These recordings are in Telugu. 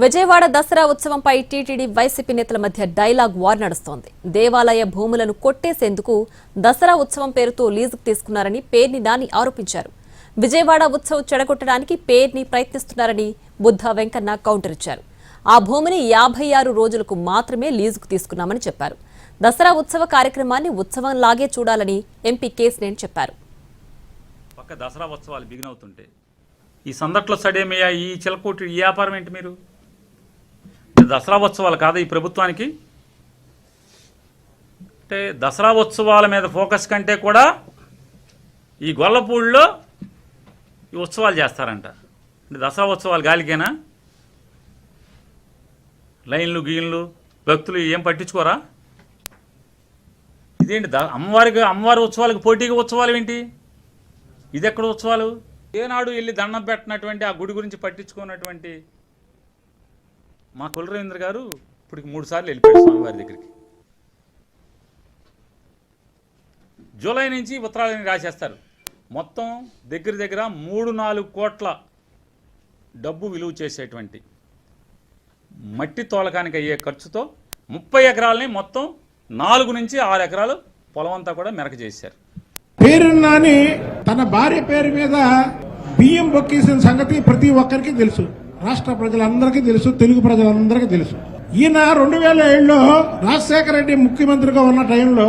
విజయవాడ దసరా ఉత్సవంపై టీటీడీ వైసీపీ నేతల మధ్య డైలాగ్ వార్ నడుస్తోంది. దేవాలయ భూములను కొట్టేసేందుకు దసరా ఉత్సవం పేరుతో లీజుకు తీసుకున్నారని పేర్ని నాని ఆరోపించారు. విజయవాడ ఉత్సవం చెడగొట్టడానికి పేర్ని ప్రయత్నిస్తున్నారని బుద్ధ వెంకన్న కౌంటర్ ఇచ్చారు. ఆ భూమిని 56 రోజులకు మాత్రమే లీజుకు తీసుకున్నామని చెప్పారు. దసరా ఉత్సవ కార్యక్రమాన్ని ఉత్సవంలాగే చూడాలని ఎంపీ కేసినేని చెప్పారు. పక్క దసరా ఉత్సవాలు బిగిన్ అవుతుంటే ఈ సందట్లో సడేమయ్యా ఈ చిలకోటి ఈ వ్యాపారం ఏంటి? మీరు దసరా ఉత్సవాలు కాదా ఈ ప్రభుత్వానికి? అంటే దసరా ఉత్సవాల మీద ఫోకస్ కంటే కూడా ఈ గొల్లపూడిలో ఈ ఉత్సవాలు చేస్తారంట. అంటే దసరా ఉత్సవాలు గాలికేనా? లైన్లు గీన్లు భక్తులు ఏం పట్టించుకోరా? ఇదేంటి అమ్మవారి ఉత్సవాలకు పోటీగా ఉత్సవాలు ఏంటి? ఇది ఎక్కడ ఉత్సవాలు? ఏనాడు వెళ్ళి దండం పెట్టినటువంటి ఆ గుడి గురించి పట్టించుకున్నటువంటి మా కులరవీంద్ర గారు ఇప్పటికి 3 సార్లు వెళ్ళిపోయారు స్వామివారి దగ్గరికి. జూలై నుంచి ఉత్తరాలని రాసేస్తారు. మొత్తం దగ్గర 3-4 కోట్ల డబ్బు విలువ చేసేటువంటి మట్టి తోలకానికి అయ్యే ఖర్చుతో 30 ఎకరాలని మొత్తం 4 నుంచి 6 ఎకరాలు పొలం అంతా కూడా మెరక చేశారు. పేరున్నాని తన భార్య పేరు మీద బియ్యం బొక్కేసిన సంగతి ప్రతి ఒక్కరికి తెలుసు. రాష్ట్ర ప్రజలందరికీ తెలుసు, తెలుగు ప్రజలందరికీ తెలుసు. ఈయన 2007లో రాజశేఖర రెడ్డి ముఖ్యమంత్రిగా ఉన్న టైంలో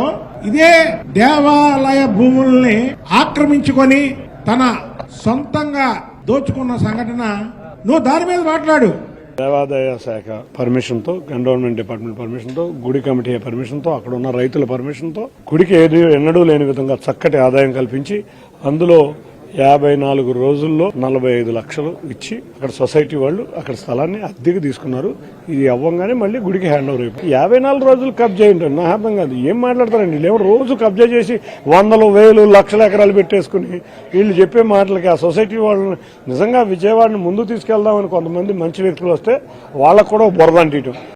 ఇదే దేవాలయ భూముల్ని ఆక్రమించుకొని తన సొంతంగా దోచుకున్న సంఘటన నువ్వు దాని మీద మాట్లాడు. దేవాదాయ శాఖ పర్మిషన్తో, ఎండోన్మెంట్ డిపార్ట్మెంట్ పర్మిషన్తో, గుడి కమిటీ పర్మిషన్తో, అక్కడ ఉన్న రైతుల పర్మిషన్తో గుడికి ఎన్నడూ లేని విధంగా చక్కటి ఆదాయం కల్పించి అందులో 54 రోజుల్లో 45 లక్షలు ఇచ్చి అక్కడ సొసైటీ వాళ్ళు అక్కడ స్థలాన్ని అద్దెకి తీసుకున్నారు. ఇది అవ్వంగానే మళ్ళీ గుడికి హ్యాండ్ ఓవర్ అయిపోయి 54 రోజులు కబ్జా ఏంటండి? నా అర్థం కాదు. ఏం మాట్లాడతారండి వీళ్ళు? రోజు కబ్జా చేసి 100,000 లక్షల ఎకరాలు పెట్టేసుకుని వీళ్ళు చెప్పే మాటలకి ఆ సొసైటీ వాళ్ళని నిజంగా విజయవాడని ముందు తీసుకెళ్దామని కొంతమంది మంచి వ్యక్తులు వస్తే వాళ్ళకు కూడా బురద అంటీయటం.